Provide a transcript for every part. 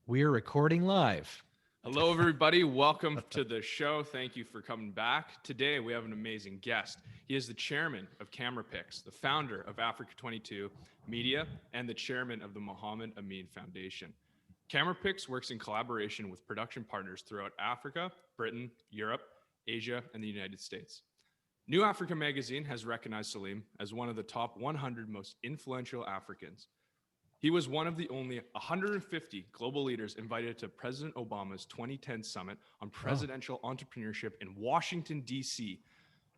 We're recording live. Hello, everybody. Welcome to the show. Thank you for coming back. Today, we have an amazing guest. He is the chairman of Camerapix, the founder of Africa24 Media, and the chairman of the Mohamed Amin Foundation. Camerapix works in collaboration with production partners throughout Africa, Britain, Europe, Asia, and the United States. New Africa magazine has recognized Salim as one of the top 100 most influential Africans. He was one of the only 150 global leaders invited to President Obama's 2010 summit on presidential entrepreneurship in Washington, D.C.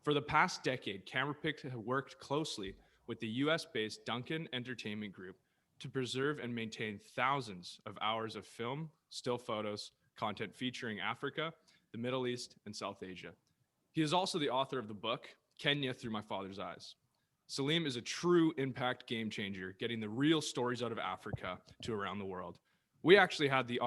For the past decade, Camerapix has worked closely with the US-based Duncan Entertainment Group to preserve and maintain thousands of hours of film, still photos, content featuring Africa, the Middle East, and South Asia. He is also the author of the book, Kenya Through My Father's Eyes. Salim is a true impact game changer, getting the real stories out of Africa to around the world. We actually had the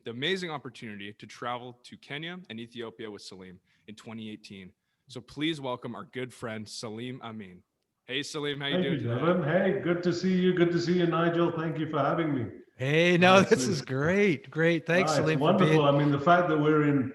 amazing opportunity to travel to Kenya and Ethiopia with Salim in 2018. So please welcome our good friend, Salim Amin. Hey, Salim, how you doing today? Devin. Hey, good to see you. Good to see you, Nigel. Thank you for having me. Hey, no, this is great. Great. Thanks, Salim. It's wonderful. I mean, the fact that we're in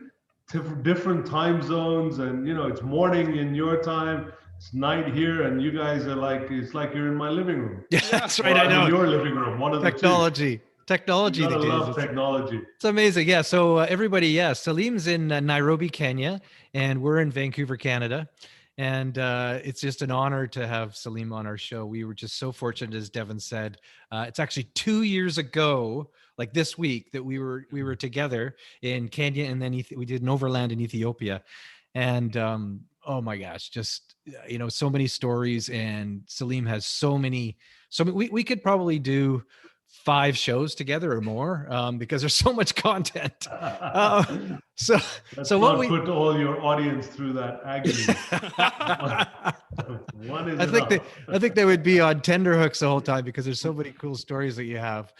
different time zones and, you know, it's morning in your time, it's night here, and you guys are like, it's like you're in my living room. Yeah, that's right. I know. In your living room. One of technology. The two. Technology. I love technology. It's amazing. Yeah. So everybody, Salim's in Nairobi, Kenya, and we're in Vancouver, Canada. And it's just an honor to have Salim on our show. We were just so fortunate, as Devin said. It's actually 2 years ago, like this week, that we were together in Kenya, and then we did an overland in Ethiopia. And oh my gosh, just, you know, so many stories, and Salim has so we could probably do 5 shows together or more because there's so much content. So what we put all your audience through that agony. One is I think they would be on tenterhooks the whole time because there's so many cool stories that you have.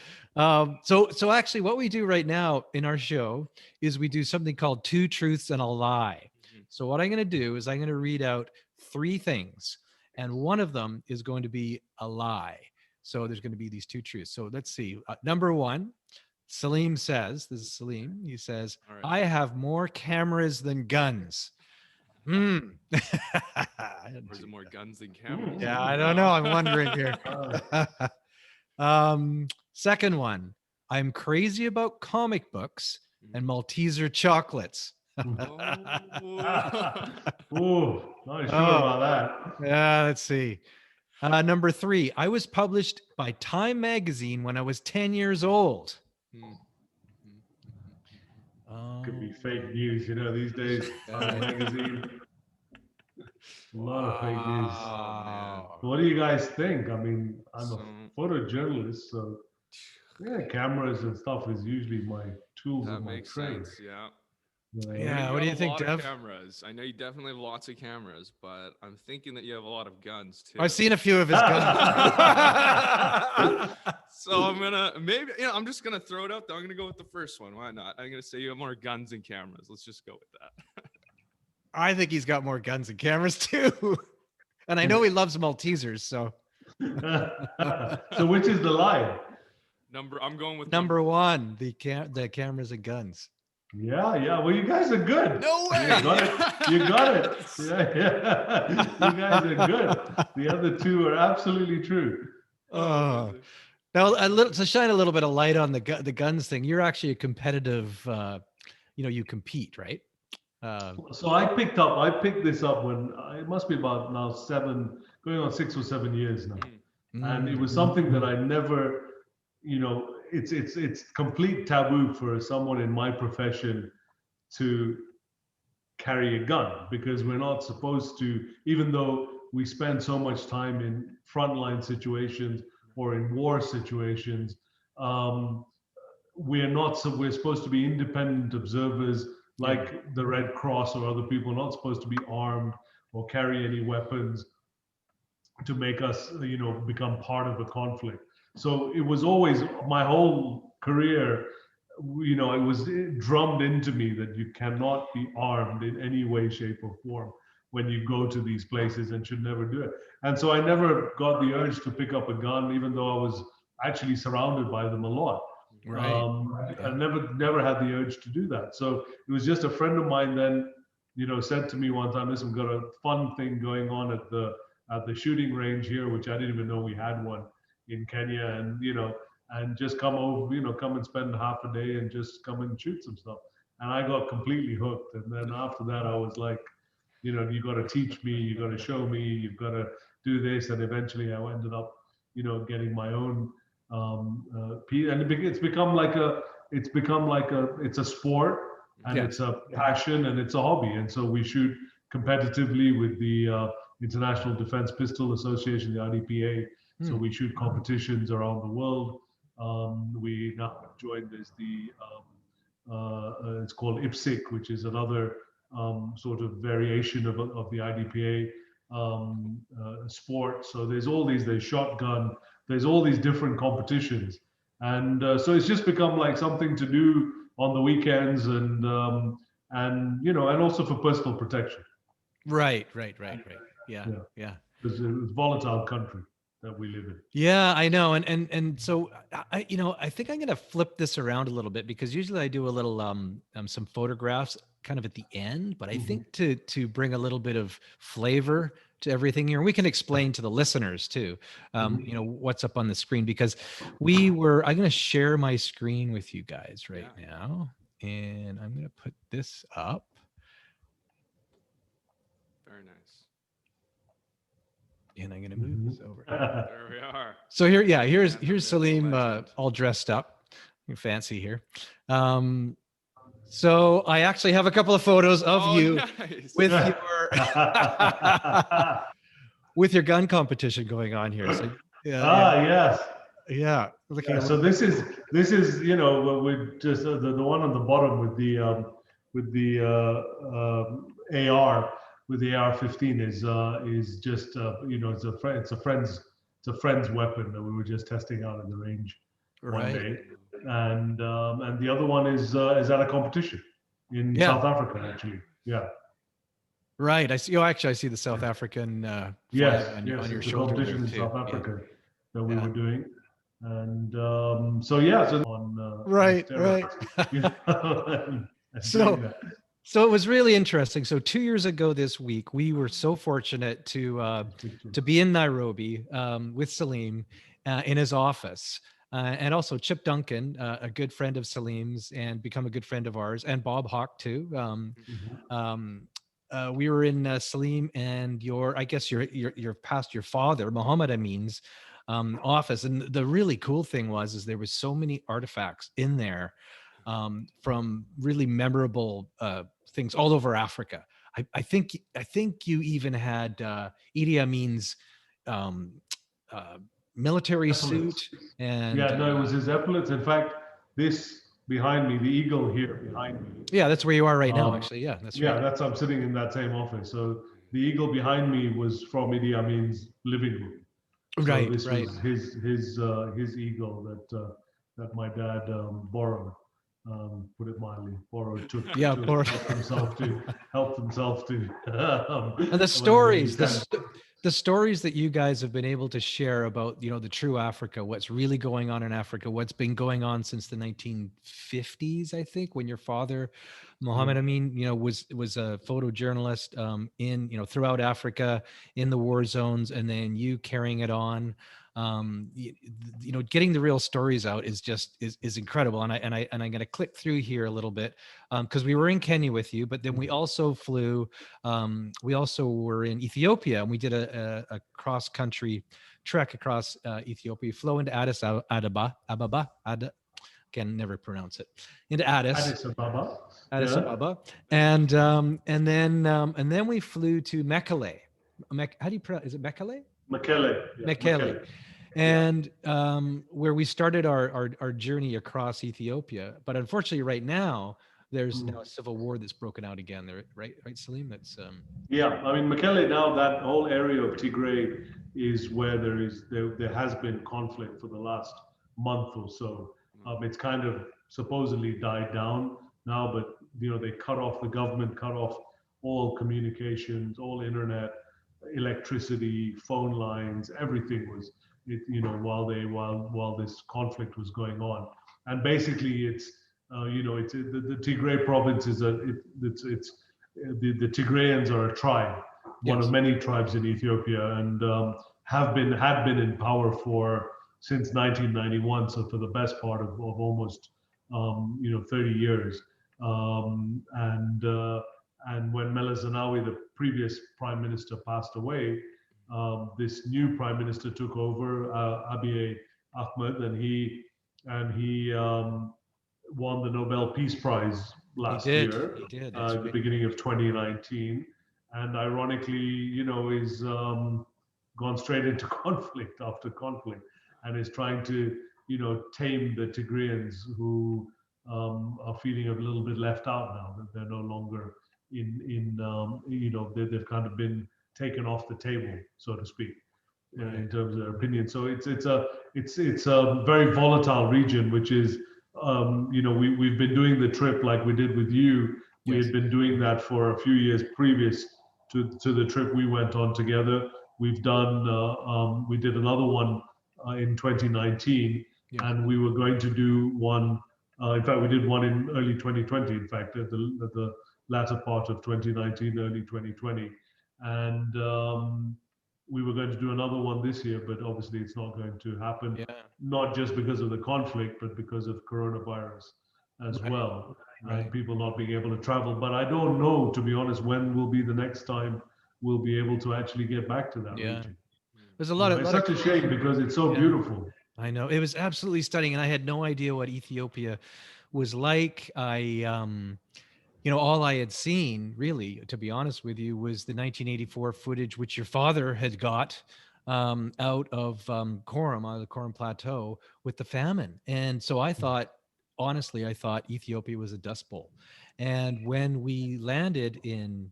So actually what we do right now in our show is we do something called 2 Truths and a Lie. So what I'm going to do is I'm going to read out 3 things, and one of them is going to be a lie. So there's going to be these 2 truths. So let's see. Number 1, Salim says, this is Salim. He says, right, I have more cameras than guns. Or is it more guns than cameras? Yeah, I don't know. I'm wondering here. Second one, I'm crazy about comic books and Malteser chocolates. Ooh, not sure about that. Yeah, let's see. Number 3, I was published by Time magazine when I was 10 years old. Could be fake news, you know, these days. Time magazine. A lot of fake news. Oh, what do you guys think? I mean, I'm a photojournalist, so yeah, cameras and stuff is usually my tools of my trade. Sense, yeah. Yeah, what do you think, Dev? Cameras. I know you definitely have lots of cameras, but I'm thinking that you have a lot of guns too. I've seen a few of his guns. So I'm just gonna throw it out there. I'm gonna go with the first one. Why not? I'm gonna say you have more guns than cameras. Let's just go with that. I think he's got more guns and cameras too. And I know he loves Maltesers, so. So which is the lie? I'm going with number 1, the cameras and guns. Yeah. Well, you guys are good. No way. You got it. Yeah. You guys are good. The other 2 are absolutely true. Now, to shine a little bit of light on the guns thing, you're actually a competitive, you compete, right? So I picked this up when it must be about now going on 6 or 7 years now. And it was something that I never, you know, it's complete taboo for someone in my profession to carry a gun, because we're not supposed to, even though we spend so much time in frontline situations or in war situations, we're supposed to be independent observers, like the Red Cross or other people, not supposed to be armed or carry any weapons to make us, you know, become part of a conflict. So it was always, my whole career, you know, it was drummed into me that you cannot be armed in any way, shape, or form when you go to these places, and should never do it. And so I never got the urge to pick up a gun, even though I was actually surrounded by them a lot. Right. I never had the urge to do that. So it was just a friend of mine then, said to me one time, listen, we've got a fun thing going on at the shooting range here, which I didn't even know we had one in Kenya, and just come over, come and spend half a day and just come and shoot some stuff. And I got completely hooked. And then after that, I was like, you got to teach me, you got to show me, you've got to do this. And eventually I ended up, getting my own, and it's become like it's a sport, and it's a passion, and it's a hobby. And so we shoot competitively with the International Defense Pistol Association, the IDPA. So we shoot competitions around the world. We now joined it's called IPSC, which is another sort of variation of the IDPA sport. So there's shotgun, there's all these different competitions. And so it's just become like something to do on the weekends, and also for personal protection. Right. Yeah. It's a volatile country that we live in. Yeah, I know. And so I think I'm going to flip this around a little bit, because usually I do a little some photographs kind of at the end, but I think to bring a little bit of flavor to everything here, we can explain to the listeners too, what's up on the screen, because I'm going to share my screen with you guys right now, and I'm going to put this up. Very nice. And I'm going to move this over. There we are. So here's Salim all dressed up, fancy here. So I actually have a couple of photos of you with your gun competition going on here. So yes. Yeah. So this is with just the one on the bottom with the AR. With the AR-15 is just it's a friend's weapon that we were just testing out in the range one day, and the other one is at a competition in South Africa, actually. Yeah. Right. I see. Oh, actually, I see the South African flag on your shoulder. Competition in South Africa that we were doing, and so on. Right. So it was really interesting. So 2 years ago this week, we were so fortunate to be in Nairobi with Salim in his office, and also Chip Duncan, a good friend of Salim's and become a good friend of ours, and Bob Hawk too. We were in Salim and your father, Mohamed Amin's office, and the really cool thing was there was so many artifacts in there. From really memorable things all over Africa. I think you even had Idi Amin's military suit, and it was his epaulets. In fact, this behind me, the eagle here behind me. Yeah, that's where you are right now. Actually, that's right. I'm sitting in that same office. So the eagle behind me was from Idi Amin's living room. So this was his eagle that my dad borrowed. Put it mildly, borrowed, took helped himself to. And the stories, the stories that you guys have been able to share about, the true Africa, what's really going on in Africa, what's been going on since the 1950s, I think, when your father, Mohamed Amin, was a photojournalist in, throughout Africa, in the war zones, and then you carrying it on. Getting the real stories out is incredible. And I'm going to click through here a little bit because we were in Kenya with you, but then we also flew. We also were in Ethiopia, and we did a cross country trek across Ethiopia. We flew into Addis Ababa. Can never pronounce it. Into Addis Ababa, and then we flew to Mekelle. How do you pronounce? Is it Mekelle? Mekelle. And where we started our journey across Ethiopia. But unfortunately, right now, there's now a civil war that's broken out again. There, right, Salim? That's Mekelle now, that whole area of Tigray is where there has been conflict for the last month or so. It's kind of supposedly died down now, but the government cut off all communications, all internet, electricity, phone lines, everything was, while this conflict was going on. and basically it's it's the Tigray province is the Tigrayans are a tribe, one Yes. of many tribes in Ethiopia, and had been in power since 1991, so for the best part of almost 30 years. And when Meles Zenawi, the previous prime minister, passed away, this new prime minister took over, Abiy Ahmed, and he won the Nobel Peace Prize last year, He did. at the beginning of 2019, and ironically, is gone straight into conflict after conflict, and is trying to, tame the Tigrayans who are feeling a little bit left out now that they're no longer they've kind of been taken off the table, so to speak, in terms of their opinion. So it's a very volatile region, which is we've been doing the trip like we did with you. We Yes. had been doing that for a few years previous to the trip we went on together. We've done we did another one in 2019, Yes. and we were going to do one. In fact, we did one in early 2020. In fact, at the latter part of 2019, early 2020, and we were going to do another one this year, but obviously it's not going to happen. Yeah. Not just because of the conflict, but because of coronavirus as well, and people not being able to travel. But I don't know, to be honest, when will be the next time we'll be able to actually get back to that region. There's a lot of It's such a shame because it's so beautiful. I know, it was absolutely stunning, and I had no idea what Ethiopia was like. All I had seen, really, to be honest with you, was the 1984 footage, which your father had got out of Korum, out of the Korum Plateau, with the famine. And so I thought, honestly, Ethiopia was a dust bowl. And when we landed in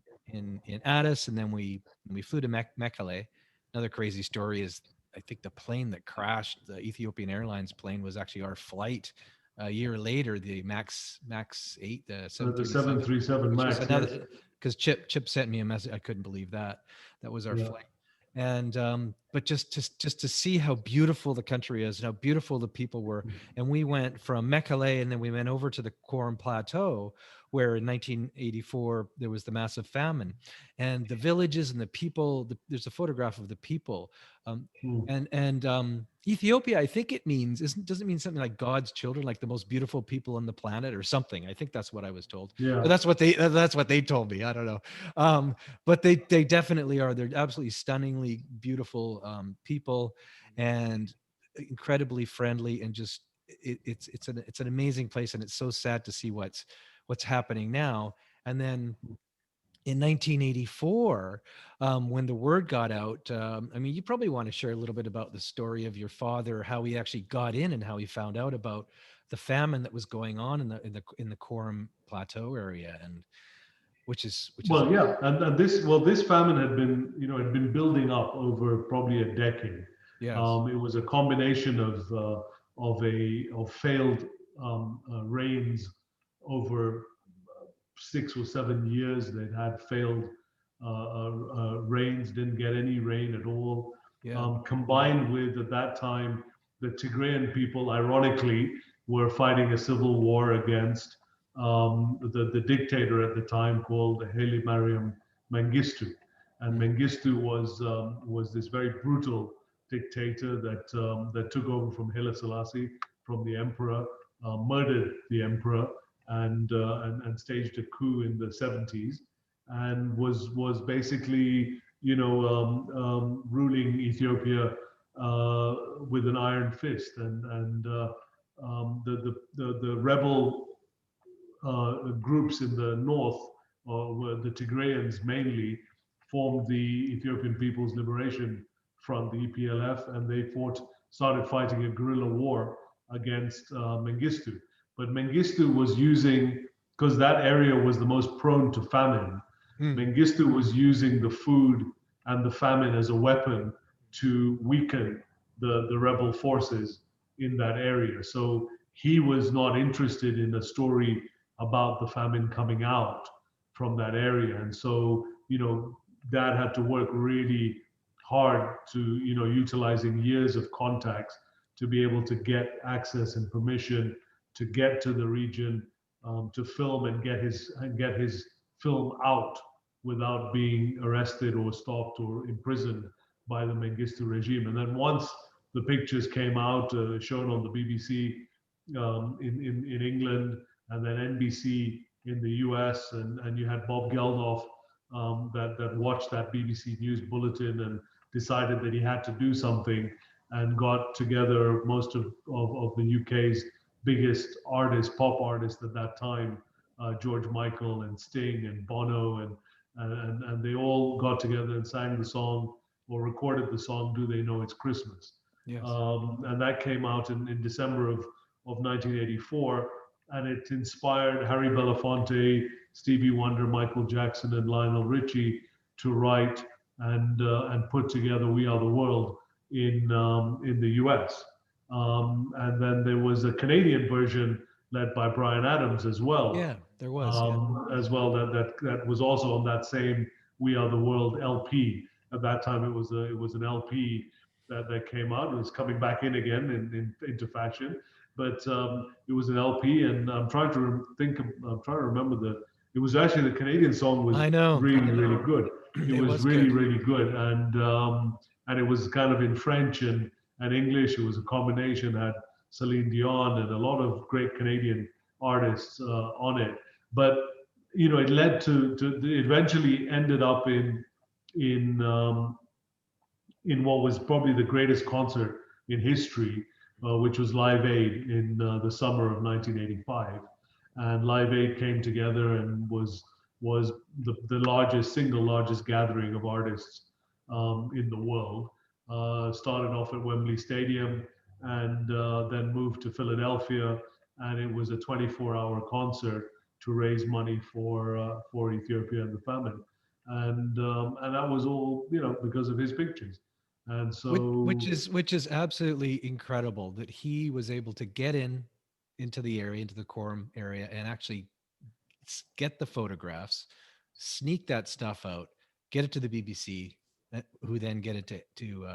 Addis, and then we flew to Mekelle, another crazy story is, I think the plane that crashed, the Ethiopian Airlines plane, was actually our flight. A year later, the Max 8, the 737 Max, because Chip sent me a message. I couldn't believe that was our flight. And but just to see how beautiful the country is and how beautiful the people were. And we went from Mekelle, and then we went over to the Korum Plateau, where in 1984 there was the massive famine, and the villages and the people. There's a photograph of the people, and Ethiopia, I think it means, doesn't mean something like God's children, like the most beautiful people on the planet or something. I think that's what I was told. Yeah. But that's what they told me. I don't know. But they definitely are. They're absolutely stunningly beautiful people, and incredibly friendly, and just it's an amazing place. And it's so sad to see what's happening now. And then in 1984, when the word got out, you probably want to share a little bit about the story of your father, how he actually got in and how he found out about the famine that was going on in the Korum Plateau area, and and this famine had been building up over probably a decade. Yes. It was a combination of failed rains over 6 or 7 years. They'd had failed rains, didn't get any rain at all. Combined with, at that time, the Tigrayan people, ironically, were fighting a civil war against the dictator at the time, called Haile Mariam Mengistu. And Mengistu was this very brutal dictator that took over from Haile Selassie, from the emperor, murdered the emperor, and staged a coup in the 70s, and was basically ruling Ethiopia with an iron fist. And the rebel groups in the north, were the Tigrayans mainly, formed the Ethiopian People's Liberation Front, the EPLF, and they started fighting a guerrilla war against Mengistu. But Mengistu was using, because that area was the most prone to famine, Mengistu was using the food and the famine as a weapon to weaken the rebel forces in that area. So he was not interested in a story about the famine coming out from that area. And so, Dad had to work really hard to, utilizing years of contacts to be able to get access and permission to get to the region to film and get his film out without being arrested or stopped or imprisoned by the Mengistu regime. And then once the pictures came out, shown on the BBC in England, and then NBC in the US, and you had Bob Geldof that watched that BBC News bulletin and decided that he had to do something, and got together most of the UK's biggest artists, pop artists at that time, George Michael and Sting and Bono, and they all got together and sang the song or recorded the song "Do They Know It's Christmas." Yes. And that came out in December of 1984, and it inspired Harry Belafonte, Stevie Wonder, Michael Jackson, and Lionel Richie to write and put together "We Are the World" in the US. And then there was a Canadian version led by Bryan Adams as well. Yeah, there was. As well, that was also on that same "We Are the World" LP. At that time, it was an LP that came out. It was coming back in again into fashion, but it was an LP. And I'm trying to remember it was actually the Canadian song was really good. It was really good, and it was kind of in French and English. It was a combination. Had Celine Dion and a lot of great Canadian artists on it. But it led to it eventually ended up in what was probably the greatest concert in history, which was Live Aid in the summer of 1985. And Live Aid came together and was the single largest gathering of artists in the world. Started off at Wembley Stadium and then moved to Philadelphia, and it was a 24-hour concert to raise money for Ethiopia and the famine. And that was all because of his pictures. And so which is absolutely incredible that he was able to get into the area, into the quorum area, and actually get the photographs, sneak that stuff out, get it to the BBC, who then get it to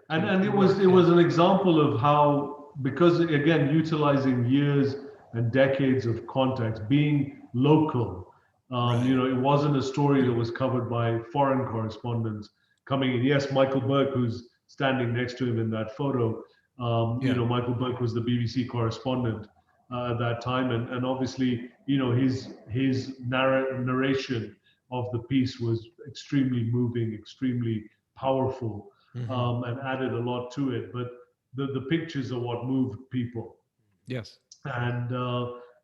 and it was an example of how, because again, utilizing years and decades of contacts, being local, right. It wasn't a story that was covered by foreign correspondents coming in. Yes, Michael Burke, who's standing next to him in that photo, Michael Burke was the BBC correspondent at that time, and obviously, his narration of the piece was extremely moving, extremely powerful, and added a lot to it. But the pictures are what moved people. Yes. And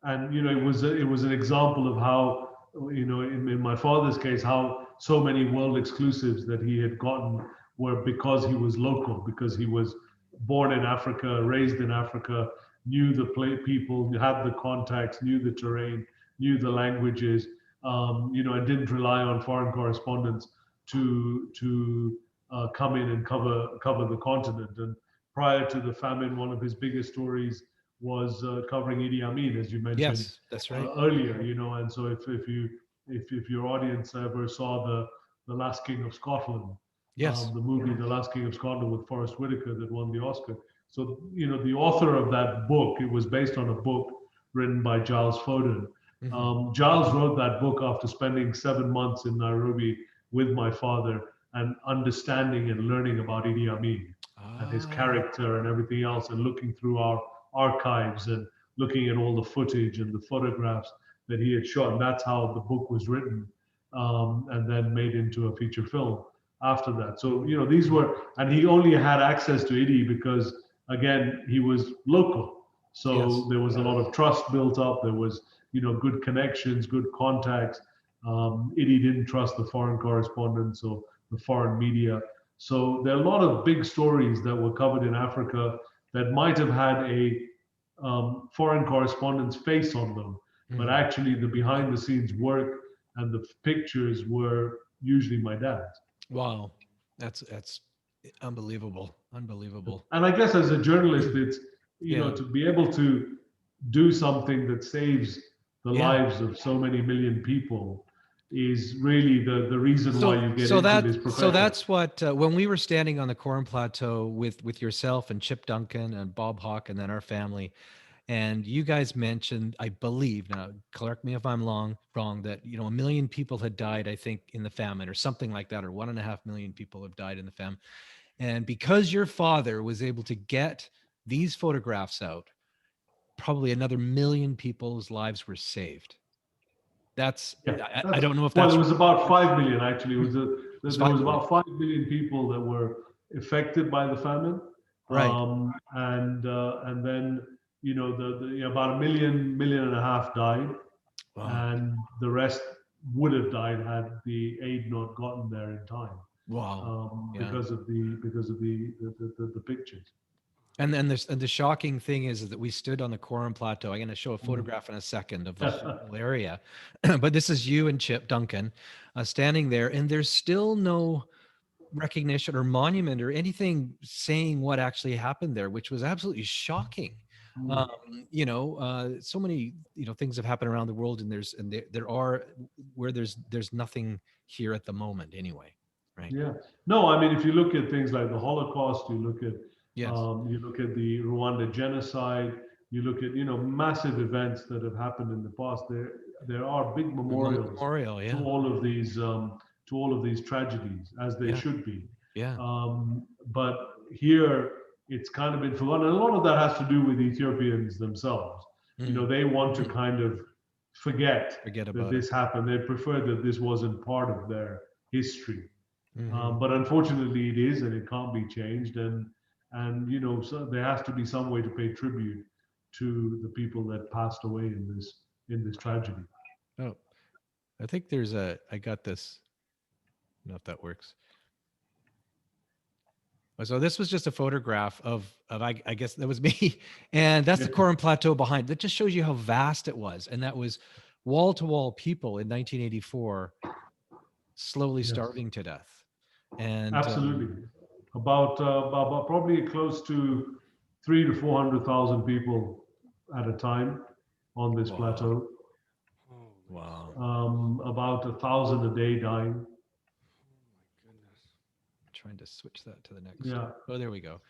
it was an example of how, in my father's case, how so many world exclusives that he had gotten were because he was local, because he was born in Africa, raised in Africa, knew the people, had the contacts, knew the terrain, knew the languages, and didn't rely on foreign correspondents to come in and cover the continent. And prior to the famine, one of his biggest stories was covering Idi Amin, as you mentioned. Yes, that's right. Earlier, and so if your audience ever saw the Last King of Scotland, yes, the movie The Last King of Scotland with Forrest Whitaker that won the Oscar. So the author of that book, it was based on a book written by Giles Foden. Giles wrote that book after spending 7 months in Nairobi with my father and understanding and learning about Idi Amin and his character and everything else, and looking through our archives and looking at all the footage and the photographs that he had shot. And that's how the book was written, and then made into a feature film after that. So, these were, and he only had access to Idi because, again, he was local. So there was a lot of trust built up. There was, good connections, good contacts. Idi didn't trust the foreign correspondents or the foreign media. So there are a lot of big stories that were covered in Africa that might have had a foreign correspondent's face on them, but actually the behind the scenes work and the pictures were usually my dad's. Wow, that's unbelievable. And I guess as a journalist, it's to be able to do something that saves the lives of so many million people is really the reason why you get into this profession. So that's what, when we were standing on the Quorum Plateau with yourself and Chip Duncan and Bob Hawke and then our family, And you guys mentioned, I believe, now correct me if I'm wrong, that 1 million people had died, I think, in the famine or something like that, or 1.5 million people have died in the famine. And because your father was able to get these photographs out, probably another 1 million people's lives were saved. I don't know if that's... Well, it was about 5 million actually. There was 5 about 5 million people that were affected by the famine. Right. And then, about 1.5 million died. Wow. And the rest would have died had the aid not gotten there in time. Wow. Because of the pictures. And then the shocking thing is that we stood on the Coram Plateau. I'm going to show a photograph in a second of the whole area, but this is you and Chip Duncan standing there, and there's still no recognition or monument or anything saying what actually happened there, which was absolutely shocking. So many things have happened around the world, and there are where there's nothing here at the moment anyway, right? Yeah. No, I mean, if you look at things like the Holocaust, you look at Yes. you look at the Rwanda genocide, you look at massive events that have happened in the past. There are big memorials yeah. to all of these tragedies, as they should be. Yeah. But here it's kind of been forgotten. And a lot of that has to do with Ethiopians themselves. They want to kind of forget that this happened. They prefer that this wasn't part of their history. But unfortunately it is, and it can't be changed. And so there has to be some way to pay tribute to the people that passed away in this tragedy. Oh, I think I got this. I don't know if that works. So this was just a photograph of I guess that was me, and that's the Coram Plateau behind. That just shows you how vast it was, and that was wall to wall people in 1984, slowly starving to death. And absolutely, about probably close to 300,000 to 400,000 people at a time on this plateau. Wow. About 1,000 a day dying. Trying to switch that to the next. Yeah. Oh, there we go.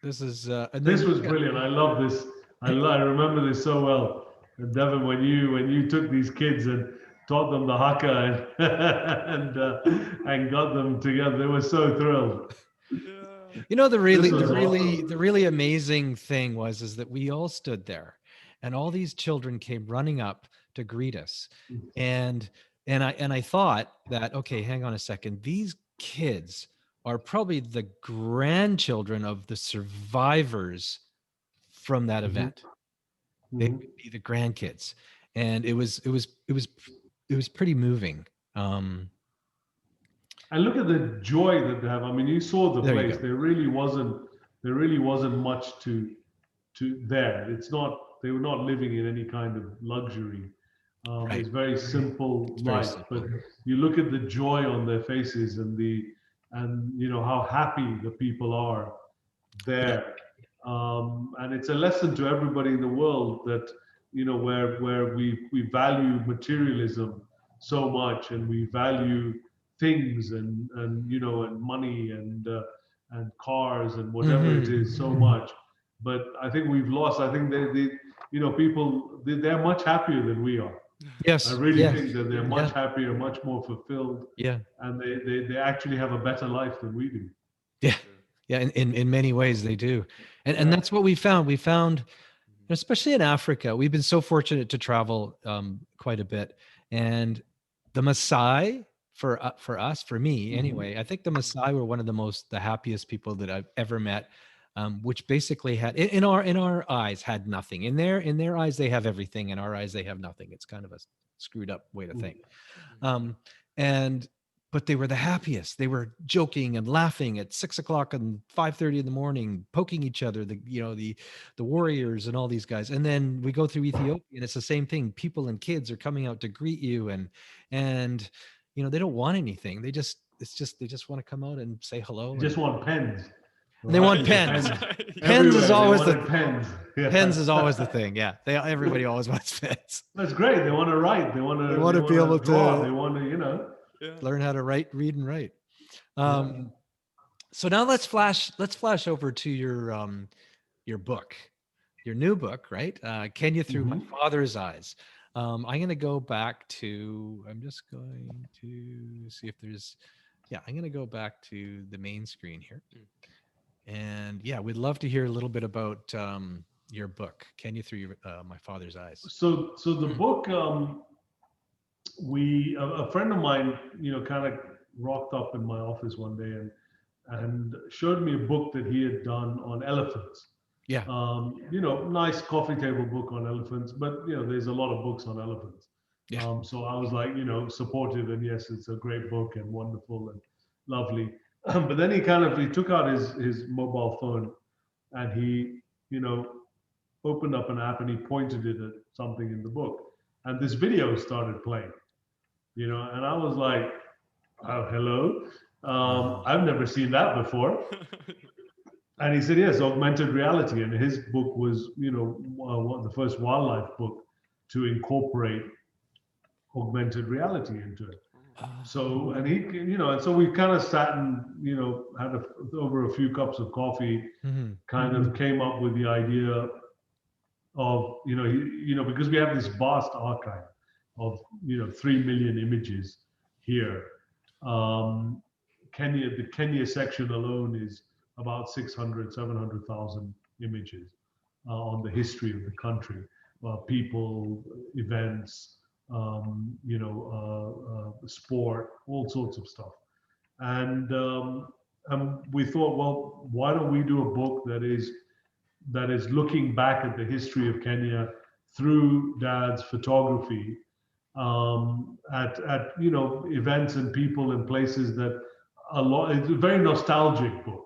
This is this was brilliant. I love this. I remember this so well. And Devin, when you took these kids and taught them the haka and got them together, they were so thrilled. The really amazing thing is that we all stood there, and all these children came running up to greet us, and I thought that, okay, hang on a second, these kids are probably the grandchildren of the survivors from that event. They would be the grandkids, and it was pretty moving. And look at the joy that they have. I mean, you saw the place. There really wasn't much to there. It's not. They were not living in any kind of luxury. It's very simple life. But you look at the joy on their faces and how happy the people are there. And it's a lesson to everybody in the world that where we value materialism so much, and we value things and money and cars and whatever it is so much. But I think we've lost. I think people they're much happier than we are. Yes. I really think that they're much happier, much more fulfilled. Yeah. And they actually have a better life than we do. Yeah. Yeah. In many ways they do. And that's what we found. We found, especially in Africa, we've been so fortunate to travel quite a bit. And the Maasai, for us, for me anyway, I think the Maasai were one of the happiest people that I've ever met. Which basically had in our eyes had nothing. In their eyes they have everything. In our eyes they have nothing. It's kind of a screwed up way to think. But they were the happiest. They were joking and laughing at 6 o'clock and 5:30 in the morning, poking each other. The warriors and all these guys. And then we go through Ethiopia, and it's the same thing. People and kids are coming out to greet you, and they don't want anything. They just want to come out and say hello. They just want pens. They want pens. Pens is always pens is always the thing. Yeah, everybody always wants pens. That's great. They want to write. They want to be able draw. to. They want to learn how to read and write. So now let's flash over to your book. your new book, right? Kenya Through My Mhm. Father's Eyes. I'm going to go back to, I'm just going to see if there's, yeah, I'm going to go back to the main screen here. And yeah, we'd love to hear a little bit about your book, Kenya Through My Father's Eyes. So the book, a friend of mine, kind of rocked up in my office one day and showed me a book that he had done on elephants. Yeah. Nice coffee table book on elephants, but there's a lot of books on elephants. Yeah. So I was like, supportive, and yes, it's a great book and wonderful and lovely. But then he took out his mobile phone and he, opened up an app and he pointed it at something in the book, and this video started playing. And I was like, oh, hello. I've never seen that before. And he said, yes, augmented reality. And his book was, the first wildlife book to incorporate augmented reality into it. So, and and so we kind of sat and, had over a few cups of coffee, kind of came up with the idea of, because we have this vast archive of, 3 million images here. The Kenya section alone is about 600, 700,000 images on the history of the country, people, events, sport, all sorts of stuff. And we thought, well, why don't we do a book that is looking back at the history of Kenya through Dad's photography, at events and people and places that it's a very nostalgic book,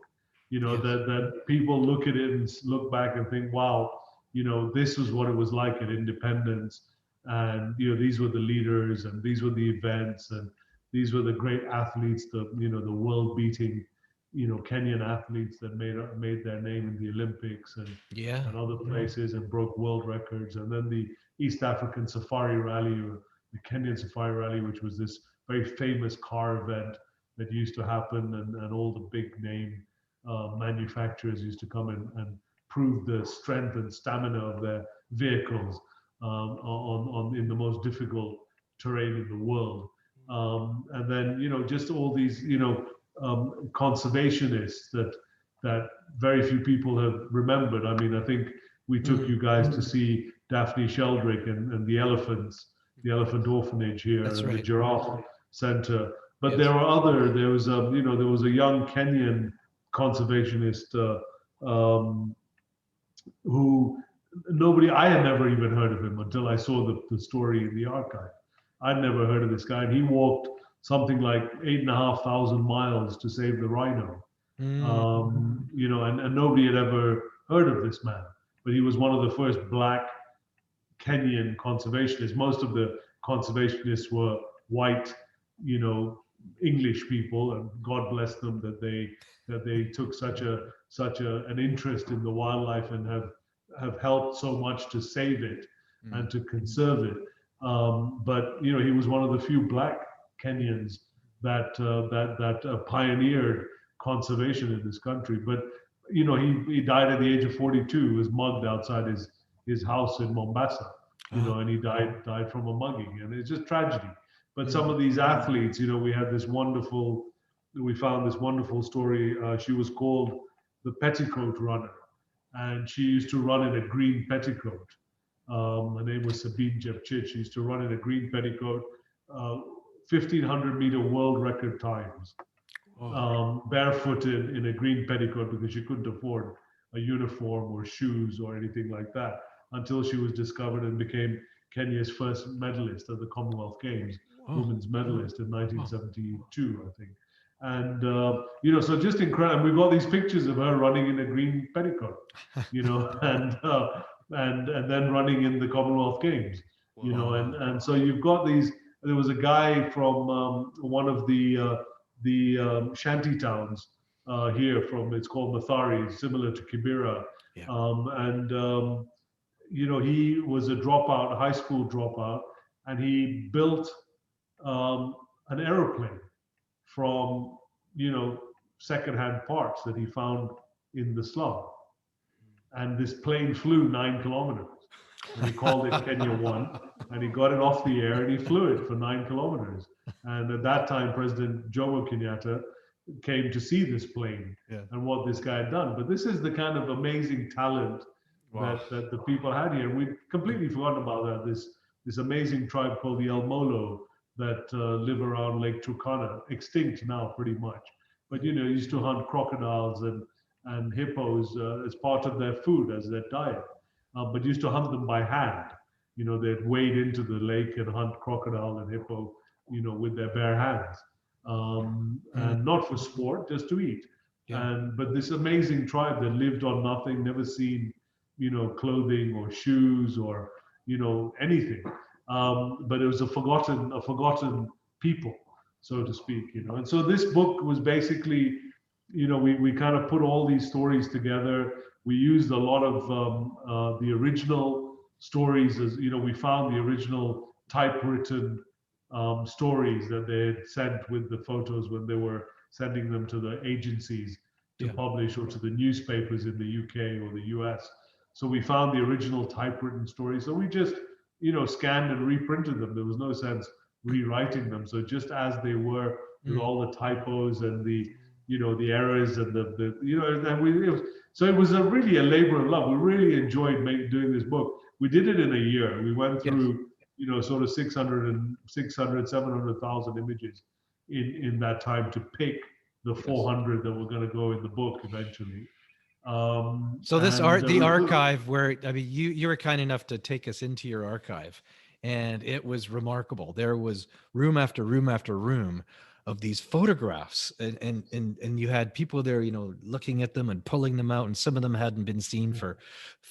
Yes. that people look at it and look back and think, wow, this was what it was like at independence, and these were the leaders and these were the events and these were the great athletes, the world beating Kenyan athletes that made their name in the Olympics and other places and broke world records, and then the East African Safari Rally, or the Kenyan Safari Rally, which was this very famous car event that used to happen, and all the big name manufacturers used to come and prove the strength and stamina of their vehicles in the most difficult terrain in the world. And then just all these conservationists that very few people have remembered. I mean, I think we took you guys to see Daphne Sheldrick and the elephants, the elephant orphanage here, That's and the right. giraffe center. But Yes. there was a young Kenyan conservationist who I had never even heard of him until I saw the story in the archive. I'd never heard of this guy, and he walked something like 8,500 miles to save the rhino. And nobody had ever heard of this man, but he was one of the first Black Kenyan conservationists. Most of the conservationists were white, English people, and God bless them that they took such an interest in the wildlife and have helped so much to save it and to conserve it. But he was one of the few Black Kenyans that pioneered conservation in this country. But he died at the age of 42. He was mugged outside his house in Mombasa. And he died from a mugging, and it's just tragedy. But some of these athletes, we found this wonderful story. She was called the Petticoat Runner, and she used to run in a green petticoat. Her name was Sabine Jepchit. She used to run in a green petticoat, 1,500-meter world record times, barefooted in a green petticoat, because she couldn't afford a uniform or shoes or anything like that, until she was discovered and became Kenya's first medalist at the Commonwealth Games, women's medalist in 1972, I think. And so just incredible. We've got these pictures of her running in a green petticoat, and then running in the Commonwealth Games, and so you've got these. There was a guy from one of the shanty towns here it's called Mathari, similar to Kibera, he was a high school dropout, and he built an aeroplane from secondhand parts that he found in the slum. and this plane flew 9 kilometers. And he called it Kenya 1, and he got it off the air and he flew it for 9 kilometers. And at that time, President Jomo Kenyatta came to see this plane and what this guy had done. But this is the kind of amazing talent that the people had here. We'd completely forgotten about that. This amazing tribe called the El Molo that live around Lake Turkana, extinct now pretty much. But used to hunt crocodiles and hippos as part of their food, as their diet. But used to hunt them by hand. They'd wade into the lake and hunt crocodile and hippo, with their bare hands. And not for sport, just to eat. But this amazing tribe that lived on nothing, never seen, clothing or shoes or, anything. But it was a forgotten people, so to speak, And so this book was basically, we kind of put all these stories together. We used a lot of the original stories, as we found the original typewritten stories that they had sent with the photos when they were sending them to the agencies to publish, or to the newspapers in the UK or the US. So we found the original typewritten stories. So we just, scanned and reprinted them. There was no sense rewriting them. So just as they were, with all the typos and the, the errors and so it was really a labor of love. We really enjoyed doing this book. We did it in a year. We went through, sort of 700,000 images in that time to pick the 400 that were going to go in the book eventually. So the archive, where you were kind enough to take us into your archive, and it was remarkable. There was room after room after room of these photographs, and you had people there, looking at them and pulling them out, and some of them hadn't been seen for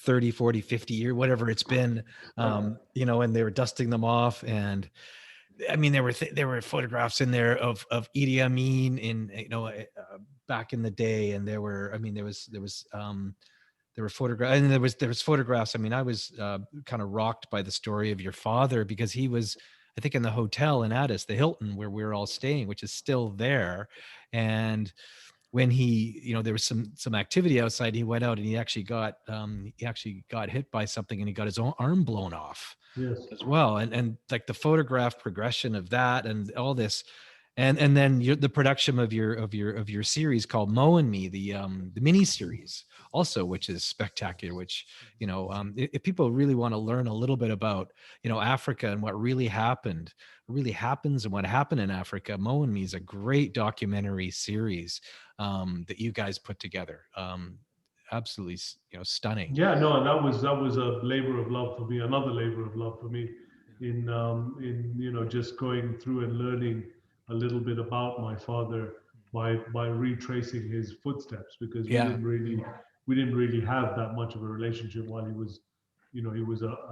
30, 40, 50 years, whatever it's been, and they were dusting them off. And there were photographs in there of Idi Amin in, back in the day. And there were photographs, and there was photographs. I was kind of rocked by the story of your father, because he was, I think, in the hotel in Addis, the Hilton, where we were all staying, which is still there. And when he, there was some activity outside, he went out and he actually got hit by something, and he got his own arm blown off as well. And like the photograph progression of that and all this, and then the production of your series called Mo and Me, the mini series also, which is spectacular, which, if people really want to learn a little bit about, Africa and what really happens and what happened in Africa, Mo and Me is a great documentary series that you guys put together. Absolutely, stunning. Yeah, no, and that was a labor of love for me, another labor of love for me, in just going through and learning a little bit about my father by retracing his footsteps, because we didn't really have that much of a relationship while he was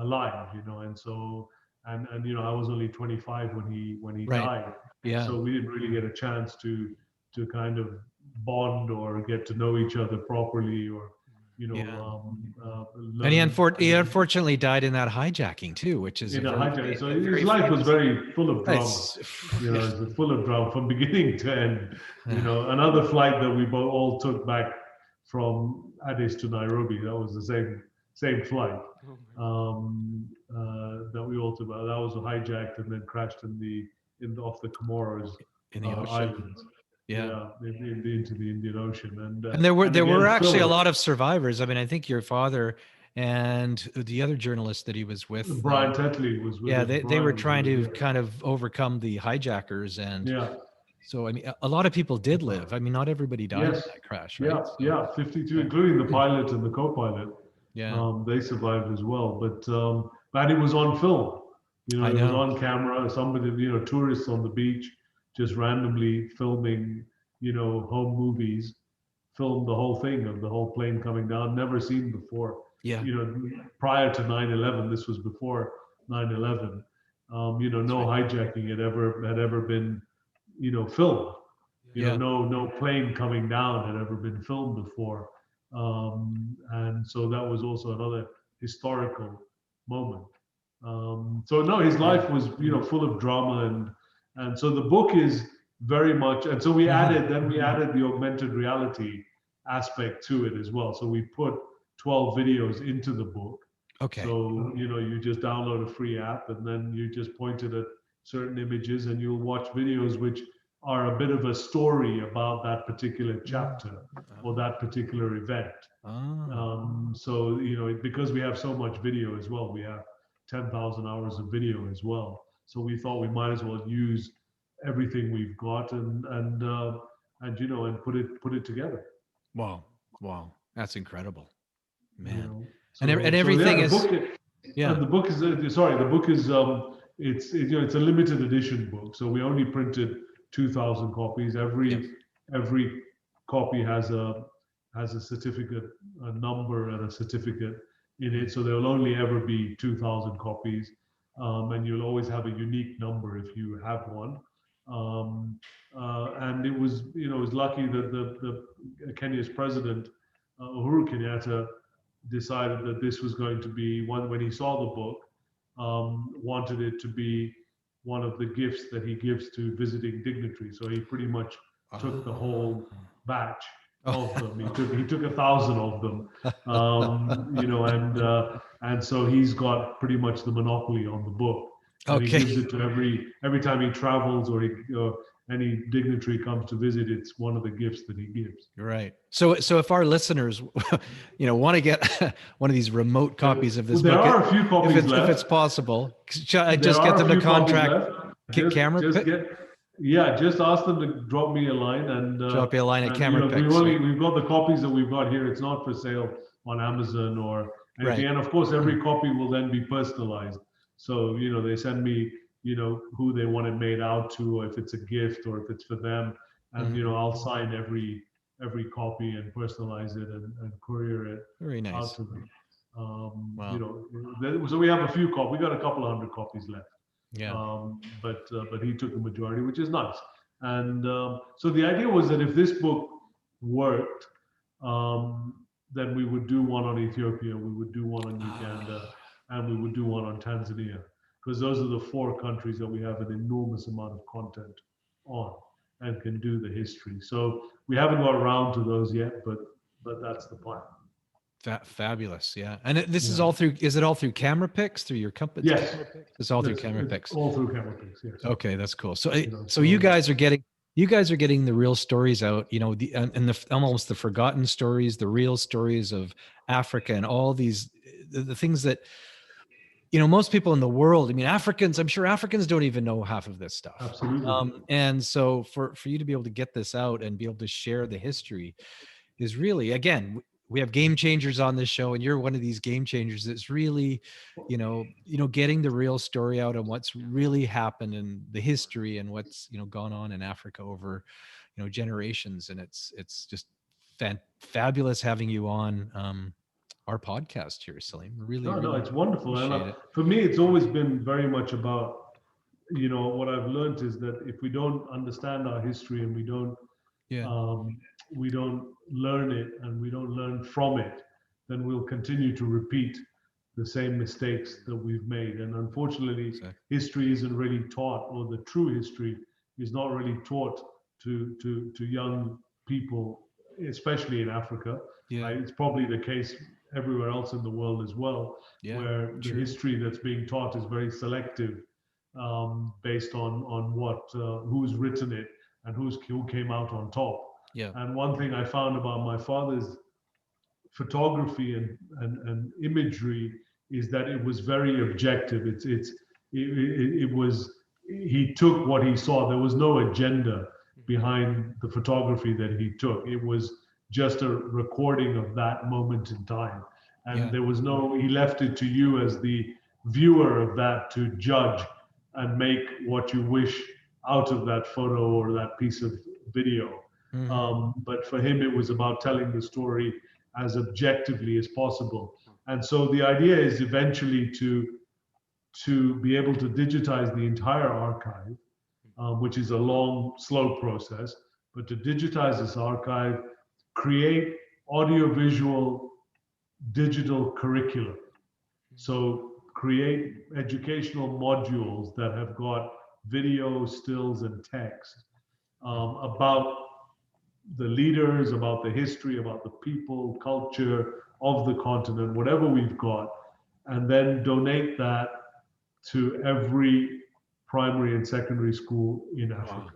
alive, and so and I was only 25 when he died. So we didn't really get a chance to kind of bond or get to know each other properly, or and he unfortunately died in that hijacking too, which is hijacking. So his life was very full of drama. It's full of drama from beginning to end. Another flight that we all took back from Addis to Nairobi, that was the same flight that we all took. That was hijacked and then crashed off the Comoros in the ocean. Islands. Into the Indian Ocean, and there were actually a lot of survivors. I think your father and the other journalist that he was with, Brian Tetley, was with him. they were trying to kind of overcome the hijackers, and so a lot of people did live. Not everybody died in that crash, right? 52, including the pilot and the co-pilot. They survived as well, but it was on film. It was on camera. Somebody, tourists on the beach, just randomly filming, home movies, filmed the whole thing of the whole plane coming down, never seen before. Prior to 9/11, this was before 9/11. No hijacking had ever been, filmed. No plane coming down had ever been filmed before. And so that was also another historical moment. His life was, full of drama, and so the book is very much, and so we added the augmented reality aspect to it as well. So we put 12 videos into the book. Okay. So, you just download a free app and then you just point it at certain images and you'll watch videos which are a bit of a story about that particular chapter or that particular event. So, because we have so much video as well, we have 10,000 hours of video as well. So we thought we might as well use everything we've got and put it together. Wow. That's incredible, man. So, and everything the is, book, and the book is it's a limited edition book. So we only printed 2,000 copies. Every copy has a certificate, a number and a certificate in it. So there'll only ever be 2,000 copies. And you'll always have a unique number if you have one. And it was lucky that the Kenya's president, Uhuru Kenyatta, decided that this was going to be one, when he saw the book, wanted it to be one of the gifts that he gives to visiting dignitaries. So he pretty much took the whole batch of them. He took 1,000 of them, and so he's got pretty much the monopoly on the book. And he gives it to every time he travels or any dignitary comes to visit. It's one of the gifts that he gives. Right. So if our listeners, want to get one of these remote copies of this book, there are a few copies left. If it's possible, I just get them to contract Camerapix. Just ask them to drop me a line and drop you a line at Camerapix. We've got the copies that we've got here. It's not for sale on Amazon or anything. Right. And of course, every copy will then be personalized. So they send me who they want it made out to, or if it's a gift or if it's for them, and I'll sign every copy and personalize it and courier it. Very nice. Out to them. Wow. So we have a few copies. We got a couple of 100 copies left. Yeah. But he took the majority, which is nice. And so the idea was that if this book worked, then we would do one on Ethiopia, we would do one on Uganda, and we would do one on Tanzania, because those are the 4 countries that we have an enormous amount of content on and can do the history. So we haven't got around to those yet, but that's the plan. Fabulous, yeah. And this is all through. Is it all through Camerapix, through your company? Yes, it's all through Camerapix. It's all through Camerapix. Yes. Okay, that's cool. So you guys are getting the real stories out. Almost the forgotten stories, the real stories of Africa, and all these the things that most people in the world. I'm sure Africans don't even know half of this stuff. Absolutely. And so for you to be able to get this out and be able to share the history is really, again, we have game changers on this show, and you're one of these game changers that's really, getting the real story out and what's really happened in the history and what's, gone on in Africa over, generations. And it's just fabulous having you on our podcast here, Salim. Really, it's wonderful. And for me, it's always been very much about, what I've learned is that if we don't understand our history and we don't learn it and we don't learn from it, then we'll continue to repeat the same mistakes that we've made. And unfortunately, history isn't really taught, or the true history is not really taught to young people, especially in Africa. It's probably the case everywhere else in the world as well, where the history that's being taught is very selective, based on who's written it and who came out on top. Yeah. And one thing I found about my father's photography and imagery is that it was very objective. He took what he saw. There was no agenda behind the photography that he took. It was just a recording of that moment in time. And there was he left it to you as the viewer of that to judge and make what you wish out of that photo or that piece of video. But for him, it was about telling the story as objectively as possible. And so the idea is eventually to be able to digitize the entire archive, which is a long, slow process, but to digitize this archive, create audiovisual digital curriculum. So create educational modules that have got video, stills, and text about the leaders, about the history, about the people, culture of the continent, whatever we've got, and then donate that to every primary and secondary school in Africa.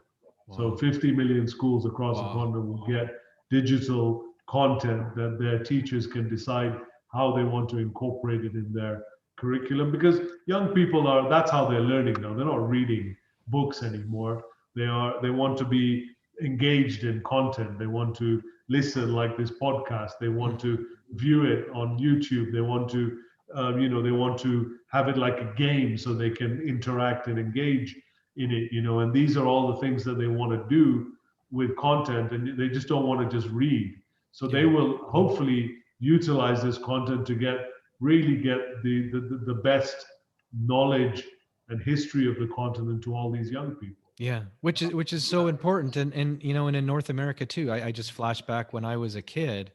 Wow. So 50 million schools across the continent will get digital content that their teachers can decide how they want to incorporate it in their curriculum, because young people that's how they're learning now. They're not reading books anymore. They want to be engaged in content. They want to listen, like this podcast. They want to view it on YouTube. They want to they want to have it like a game so they can interact and engage in it, and these are all the things that they want to do with content, and they just don't want to just read. So they will hopefully utilize this content to really get the best knowledge and history of the continent to all these young people. Yeah, which is so important, and and in North America too. I just flashed back when I was a kid,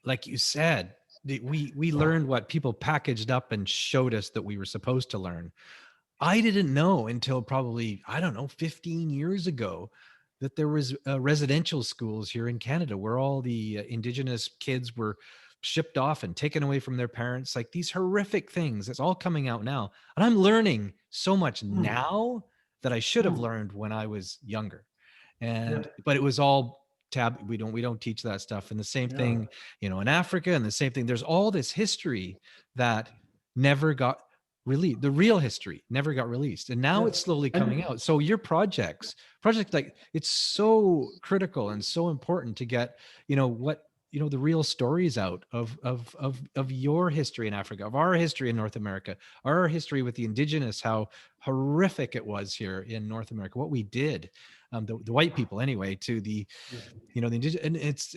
like you said, we learned what people packaged up and showed us that we were supposed to learn. I didn't know until probably, I don't know, 15 years ago that there was residential schools here in Canada where all the Indigenous kids were shipped off and taken away from their parents. Like these horrific things. It's all coming out now. And I'm learning so much now that I should have learned when I was younger. And but it was all we don't teach that stuff. And the same thing, in Africa, and the same thing. There's all this history that never got released. The real history never got released, and now it's slowly coming out. So your project like, it's so critical and so important to get the real stories out of your history in Africa, of our history in North America, our history with the Indigenous, how horrific it was here in North America, what we did, the white people anyway, to the the Indigenous. And it's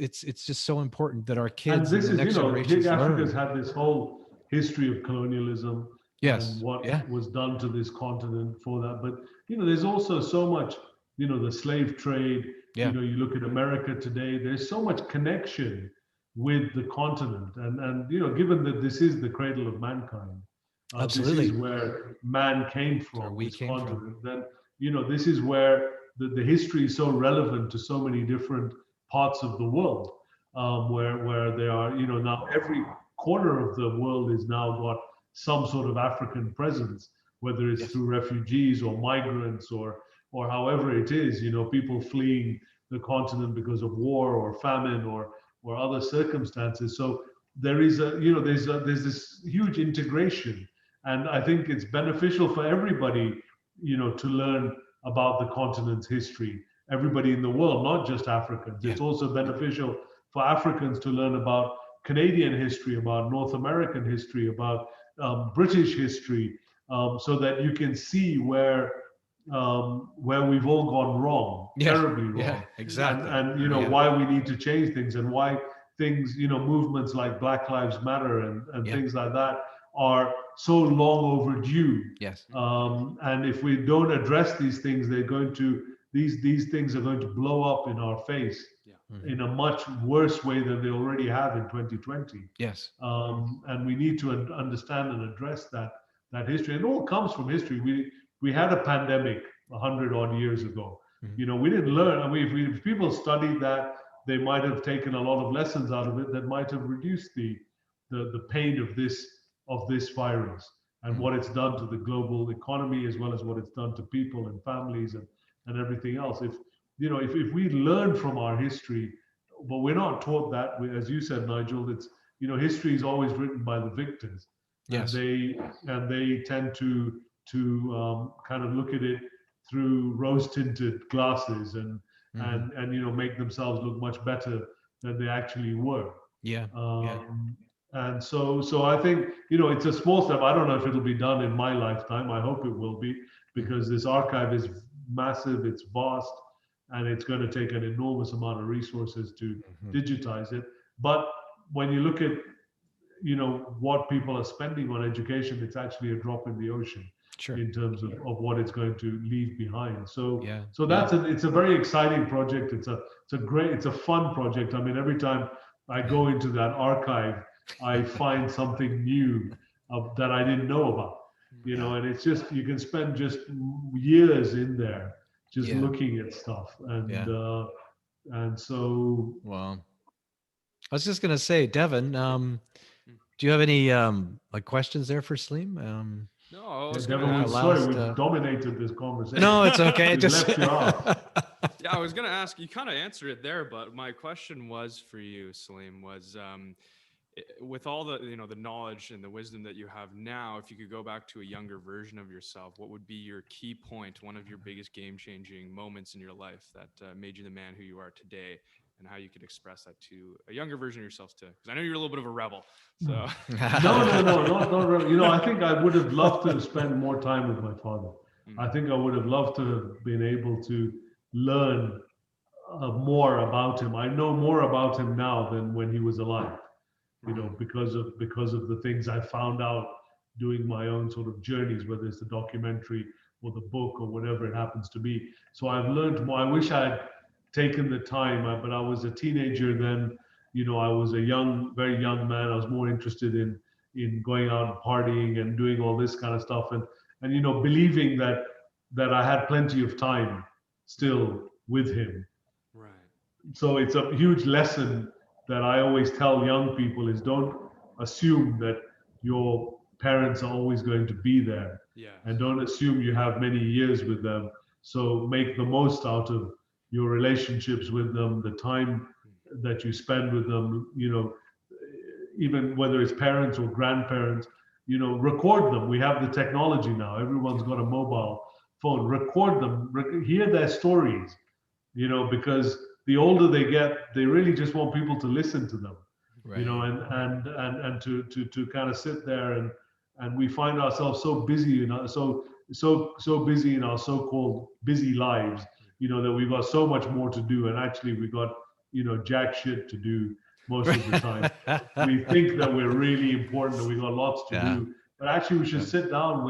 just so important that our kids and the next generations Africa's learn. had this whole history of colonialism. Yes. And what was done to this continent for that. But, there's also so much, the slave trade, you look at America today, there's so much connection with the continent. And given that this is the cradle of mankind, absolutely, this is where man came from, this continent, then, this is where the history is so relevant to so many different parts of the world, where they are, now every corner of the world is now got some sort of African presence, whether it's through refugees or migrants or however it is, people fleeing the continent because of war or famine or other circumstances. So there is there's this huge integration, and I think it's beneficial for everybody, to learn about the continent's history. Everybody in the world, not just Africans. It's also beneficial for Africans to learn about Canadian history, about North American history, about British history, so that you can see where we've all gone wrong, terribly wrong. Yeah, exactly. And why we need to change things, and why things, movements like Black Lives Matter and things like that are so long overdue. Yes. And if we don't address these things, these things are going to blow up in our face in a much worse way than they already have in 2020. Yes. And we need to understand and address that history. And it all comes from history. We had a pandemic 100 odd years ago. We didn't learn. I mean, if people studied that, they might have taken a lot of lessons out of it that might have reduced the pain of this virus and what it's done to the global economy, as well as what it's done to people and families and everything else. If we learn from our history, but we're not taught that, as you said, Nigel, it's, history is always written by the victors. Yes. And they tend to kind of look at it through rose-tinted glasses and make themselves look much better than they actually were. And so I think, it's a small step. I don't know if it'll be done in my lifetime. I hope it will be, because this archive is massive, it's vast, and it's going to take an enormous amount of resources to digitize it. But when you look at, what people are spending on education, it's actually a drop in the ocean. Sure. In terms of what it's going to leave behind. So it's a very exciting project. It's a fun project. I mean, every time I go into that archive, I find something new that I didn't know about. And it's just, you can spend just years in there just looking at stuff. And so wow. I was just going to say, Devin, do you have any like questions there for Salim? No, I was Devin, gonna we're ask. sorry, we've dominated this conversation. No, it's okay. We've Just left you out. Yeah, I was gonna ask. You kind of answered it there, but my question was for you, Salim, was with all the the knowledge and the wisdom that you have now, if you could go back to a younger version of yourself, what would be your key point, one of your biggest game-changing moments in your life that made you the man who you are today, and how you could express that to a younger version of yourself too? Because I know you're a little bit of a rebel. So No, not really. I think I would have loved to spend more time with my father. I think I would have loved to have been able to learn more about him. I know more about him now than when he was alive. Because of the things I found out doing my own sort of journeys, whether it's the documentary or the book or whatever it happens to be. So I've learned more. I wish I had taken the time, but I was a teenager then. I was a very young man. I was more interested in going out and partying and doing all this kind of stuff, and believing that I had plenty of time still with him. right. So it's a huge lesson that I always tell young people is don't assume that your parents are always going to be there. Yeah. And don't assume you have many years with them. So make the most out of your relationships with them, the time that you spend with them, even whether it's parents or grandparents, record them. We have the technology now. Everyone's got a mobile phone. Record them, hear their stories, because the older they get, they really just want people to listen to them, right. And to kind of sit there and we find ourselves so busy, so busy in our so-called busy lives, that we've got so much more to do, and actually we got jack shit to do most of the time. We think that we're really important, that we got lots to do, but actually we should sit down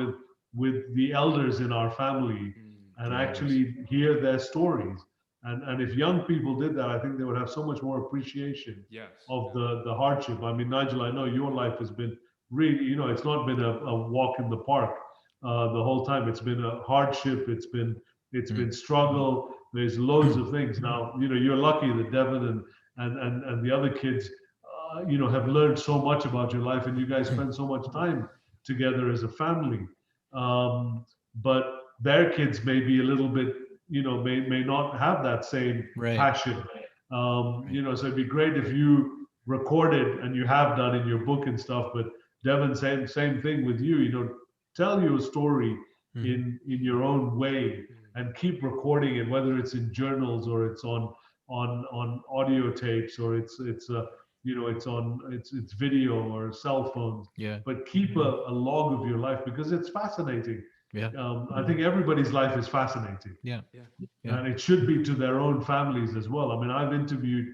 with the elders in our family and actually hear their stories. And if young people did that, I think they would have so much more appreciation of the hardship. I mean, Nigel, I know your life has been really, it's not been a walk in the park the whole time. It's been a hardship. It's been struggle. There's loads of things. Now, you're lucky that Devin and the other kids, have learned so much about your life, and you guys spend so much time together as a family. But their kids may be a little bit, may not have that same passion. So it'd be great if you recorded, and you have done in your book and stuff, but Devin, same thing with you, tell your story in your own way, and keep recording it, whether it's in journals or it's on audio tapes, or it's video or cell phones. Yeah. But keep a log of your life, because it's fascinating. Yeah. I think everybody's life is fascinating. Yeah. And it should be to their own families as well. I mean, I've interviewed,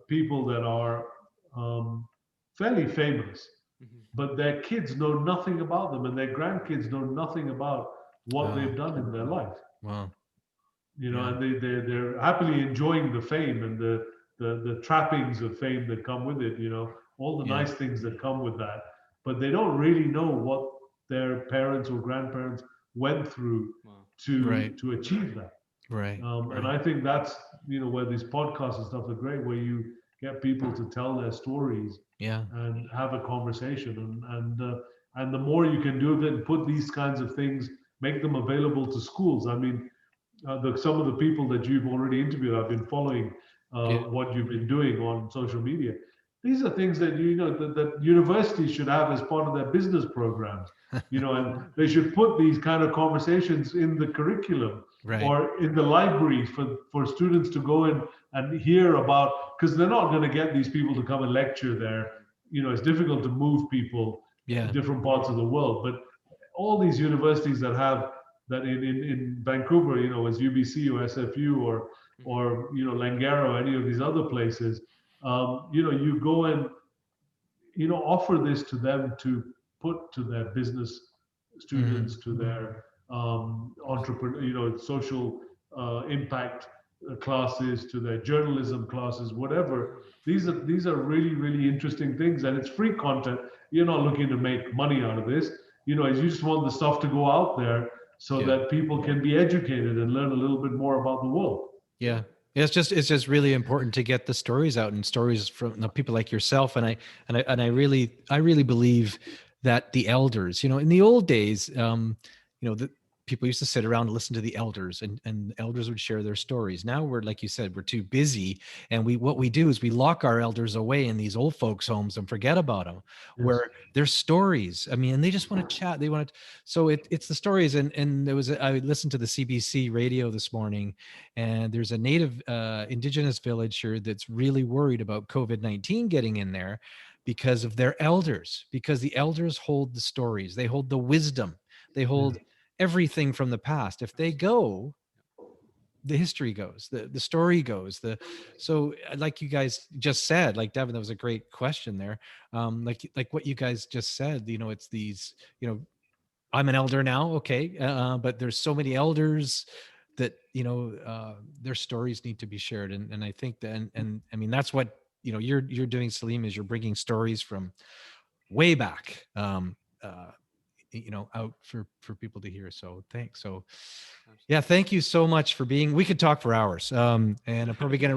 people that are fairly famous, but their kids know nothing about them, and their grandkids know nothing about what they've done in their life. Wow. And they're happily enjoying the fame and the trappings of fame that come with it, all the nice things that come with that. But they don't really know what their parents or grandparents went through to achieve that. Right. And I think that's, where these podcasts and stuff are great, where you get people to tell their stories and have a conversation. And the more you can do of it and put these kinds of things, make them available to schools. I mean, some of the people that you've already interviewed, I've been following what you've been doing on social media. These are things that that universities should have as part of their business programs, and they should put these kind of conversations in the curriculum or in the library for students to go in and hear about, because they're not going to get these people to come and lecture there. It's difficult to move people to different parts of the world, but all these universities that have that in Vancouver, as UBC or SFU or Langara, any of these other places, you go and offer this to them to put to their business students, to their entrepreneur, social impact classes, to their journalism classes, whatever. These are really, really interesting things, and it's free content. You're not looking to make money out of this. You just want the stuff to go out there so that people can be educated and learn a little bit more about the world. Yeah. It's just really important to get the stories out, and stories from people like yourself. And I really believe that the elders, in the old days, the people used to sit around and listen to the elders, and elders would share their stories. Now we're, like you said, we're too busy, and what we do is we lock our elders away in these old folks' homes and forget about them. Yes. Where their stories, I mean, and they just want to chat. They want to. So it's the stories, and I listened to the CBC radio this morning, and there's a native indigenous village here that's really worried about COVID-19 getting in there because of their elders, because the elders hold the stories, they hold the wisdom, they hold everything from the past. If they go, the history goes, the story goes. So like you guys just said, like Devin, that was a great question there. Like what you guys just said, it's these, I'm an elder now, okay, but there's so many elders that their stories need to be shared, and I think that, and I mean, that's what you're doing, Salim, is you're bringing stories from way back, out for people to hear. So thanks. So yeah, thank you so much for being. We could talk for hours, and I'm probably gonna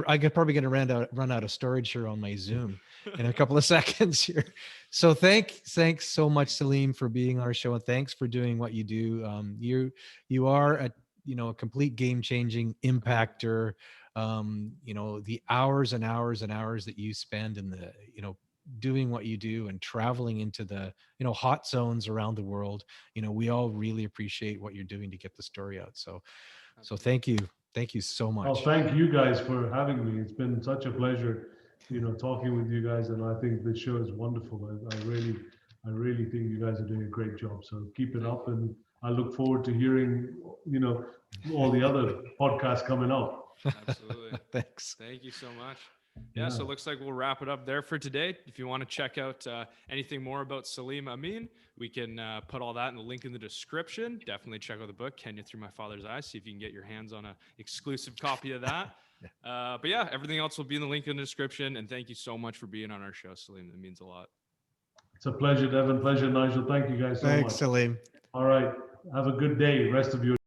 run out of storage here on my Zoom in a couple of seconds here. So thanks so much, Salim, for being on our show, and thanks for doing what you do. You are a complete game-changing impactor. The hours and hours and hours that you spend in the doing what you do and traveling into the hot zones around the world, we all really appreciate what you're doing to get the story out. So thank you so much. Oh, thank you guys for having me. It's been such a pleasure talking with you guys, and I think this show is wonderful. I really think you guys are doing a great job, so keep it up, and I look forward to hearing all the other podcasts coming up. Absolutely. Thanks. Thank you so much. Yeah, so it looks like we'll wrap it up there for today. If you want to check out anything more about Salim Amin, we can put all that in the link in the description. Definitely check out the book, Kenya Through My Father's Eyes. See if you can get your hands on an exclusive copy of that. But yeah, everything else will be in the link in the description. And thank you so much for being on our show, Salim. That means a lot. It's a pleasure, Devin. Pleasure, Nigel. Thank you guys so much. Thanks, Salim. All right. Have a good day. Rest of your